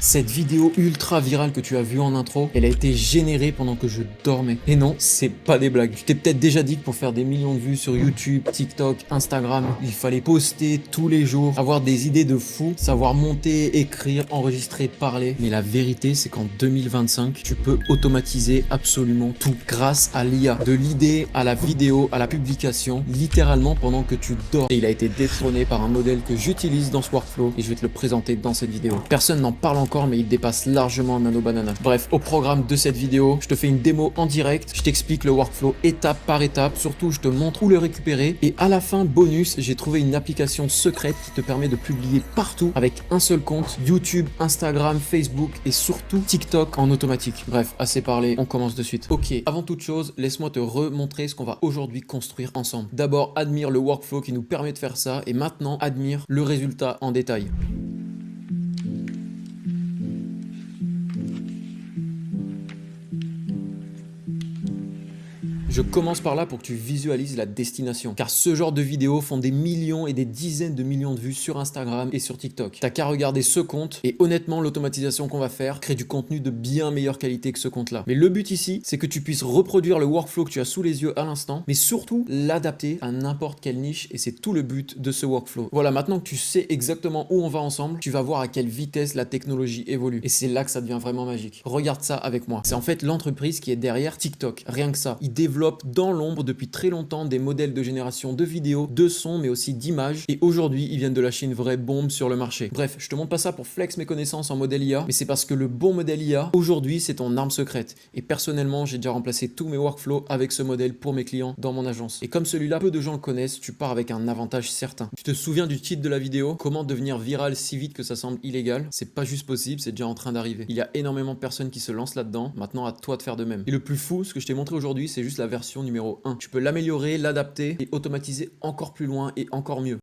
Cette vidéo ultra virale que tu as vue en intro, elle a été générée pendant que je dormais. Et non, c'est pas des blagues. Tu t'es peut-être déjà dit que pour faire des millions de vues sur YouTube, TikTok, Instagram, il fallait poster tous les jours, avoir des idées de fou, savoir monter, écrire, enregistrer, parler. Mais la vérité, c'est qu'en 2025, tu peux automatiser absolument tout grâce à l'IA. De l'idée à la vidéo, à la publication, littéralement pendant que tu dors. Et il a été détrôné par un modèle que j'utilise dans ce workflow et je vais te le présenter dans cette vidéo. Personne n'en parle encore, mais il dépasse largement Nano Banana. Bref, au programme de cette vidéo, je te fais une démo en direct, je t'explique le workflow étape par étape, surtout je te montre où le récupérer et à la fin, bonus, j'ai trouvé une application secrète qui te permet de publier partout avec un seul compte, YouTube, Instagram, Facebook et surtout TikTok en automatique. Bref, assez parlé, on commence de suite. Ok, avant toute chose, laisse-moi te remontrer ce qu'on va aujourd'hui construire ensemble. D'abord, admire le workflow qui nous permet de faire ça et maintenant, admire le résultat en détail. Je commence par là pour que tu visualises la destination. Car ce genre de vidéos font des millions et des dizaines de millions de vues sur Instagram et sur TikTok. T'as qu'à regarder ce compte et honnêtement, l'automatisation qu'on va faire crée du contenu de bien meilleure qualité que ce compte-là. Mais le but ici, c'est que tu puisses reproduire le workflow que tu as sous les yeux à l'instant, mais surtout l'adapter à n'importe quelle niche et c'est tout le but de ce workflow. Voilà, maintenant que tu sais exactement où on va ensemble, tu vas voir à quelle vitesse la technologie évolue. Et c'est là que ça devient vraiment magique. Regarde ça avec moi. C'est en fait l'entreprise qui est derrière TikTok. Rien que ça. Ils développent dans l'ombre depuis très longtemps des modèles de génération de vidéos, de sons, mais aussi d'images. Et aujourd'hui, ils viennent de lâcher une vraie bombe sur le marché. Bref, je te montre pas ça pour flex mes connaissances en modèle IA, mais c'est parce que le bon modèle IA, aujourd'hui, c'est ton arme secrète. Et personnellement, j'ai déjà remplacé tous mes workflows avec ce modèle pour mes clients dans mon agence. Et comme celui-là, peu de gens le connaissent, tu pars avec un avantage certain. Tu te souviens du titre de la vidéo? Comment devenir viral si vite que ça semble illégal? C'est pas juste possible, c'est déjà en train d'arriver. Il y a énormément de personnes qui se lancent là-dedans. Maintenant, à toi de faire de même. Et le plus fou, ce que je t'ai montré aujourd'hui, c'est juste la version numéro 1. Tu peux l'améliorer, l'adapter et automatiser encore plus loin et encore mieux.